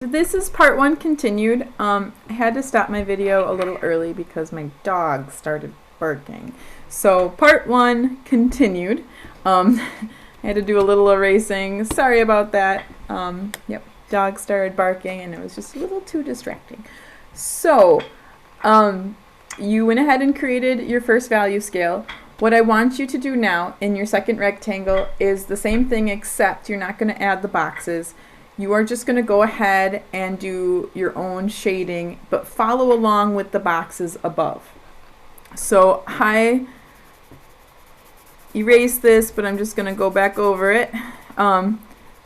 This is part one continued. I had to stop my video a little early because my dog started barking. So part one continued. I had to do a little erasing. Sorry about that. Yep, dog started barking and it was just a little too distracting. So you went ahead and created your first value scale. What I want you to do now in your second rectangle is the same thing, except you're not going to add the boxes. You are just going to go ahead and do your own shading, but follow along with the boxes above. So I erase this, but I'm just going to go back over it,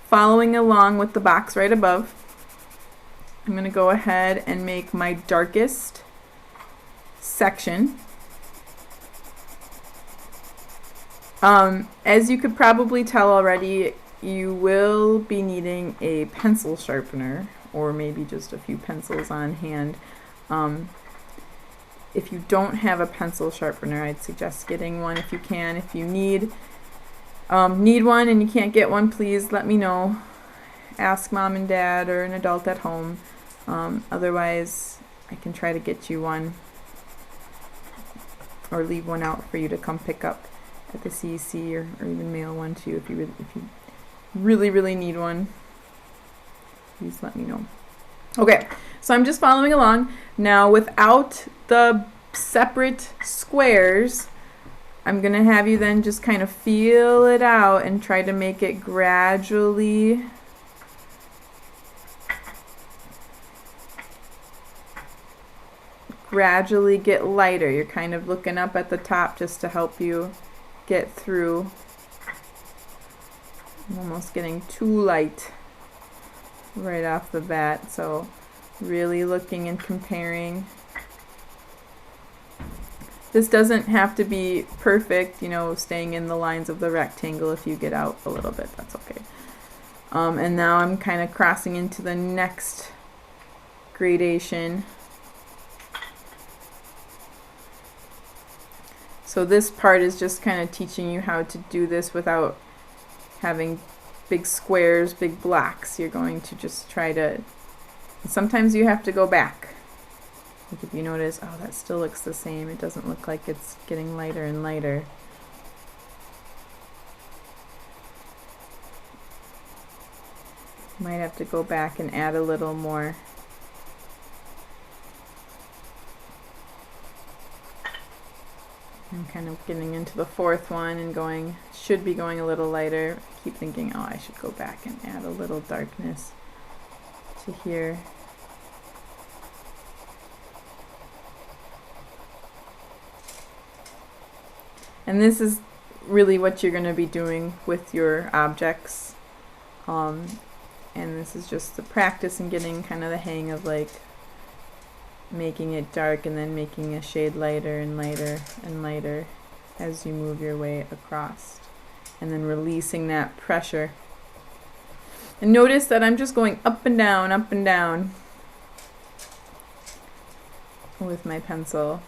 following along with the box right above. I'm going to go ahead and make my darkest section. As you could probably tell already, you will be needing a pencil sharpener, or maybe just a few pencils on hand. If you don't have a pencil sharpener, I'd suggest getting one if you can. If you need one and you can't get one, please let me know. Ask mom and dad or an adult at home. Otherwise, I can try to get you one or leave one out for you to come pick up at the CEC, or even mail one to you if you really need one. Please let me know. Okay, so I'm just following along. Now without the separate squares, I'm gonna have you then just kind of feel it out and try to make it gradually get lighter. You're kind of looking up at the top just to help you get through. I'm almost getting too light right off the bat, so really looking and comparing. This doesn't have to be perfect, you know, staying in the lines of the rectangle. If you get out a little bit, that's okay. And now I'm kind of crossing into the next gradation. So this part is just kind of teaching you how to do this without having big squares, big blocks. You're going to just try to, sometimes you have to go back. Like if you notice, oh, that still looks the same. It doesn't look like it's getting lighter and lighter. Might have to go back and add a little more. I'm kind of getting into the fourth one and should be going a little lighter. I keep thinking, oh, I should go back and add a little darkness to here. And this is really what you're going to be doing with your objects. And this is just the practice and getting kind of the hang of like making it dark and then making a shade lighter and lighter and lighter as you move your way across, and then releasing that pressure. And notice that I'm just going up and down with my pencil.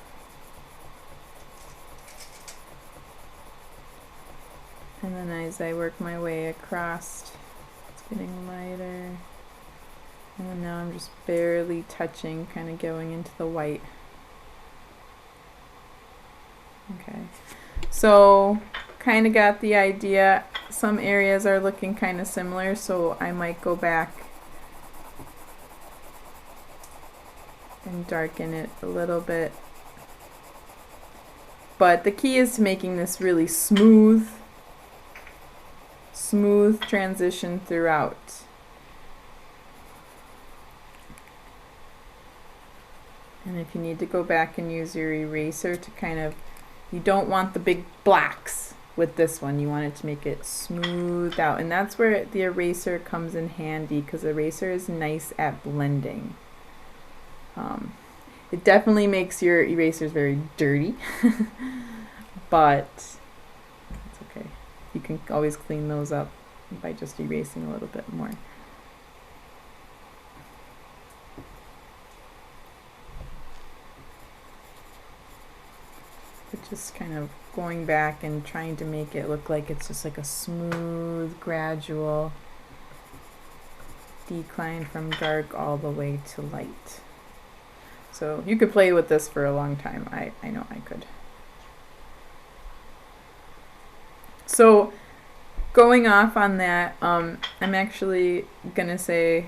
And then as I work my way across, it's getting lighter. And now I'm just barely touching, kind of going into the white. Okay, so kind of got the idea. Some areas are looking kind of similar, so I might go back and darken it a little bit. But the key is to making this really smooth transition throughout. And if you need to go back and use your eraser to kind of, you don't want the big blocks with this one. You want it to make it smooth out. And that's where the eraser comes in handy, because the eraser is nice at blending. It definitely makes your erasers very dirty, but it's okay. You can always clean those up by just erasing a little bit more. But just kind of going back and trying to make it look like it's just like a smooth, gradual decline from dark all the way to light. So you could play with this for a long time. I know I could. So going off on that, I'm actually gonna say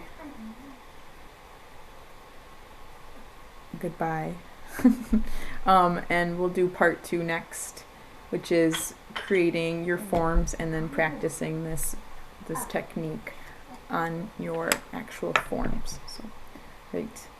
goodbye. And we'll do part 2 next, which is creating your forms and then practicing this technique on your actual forms. So, right.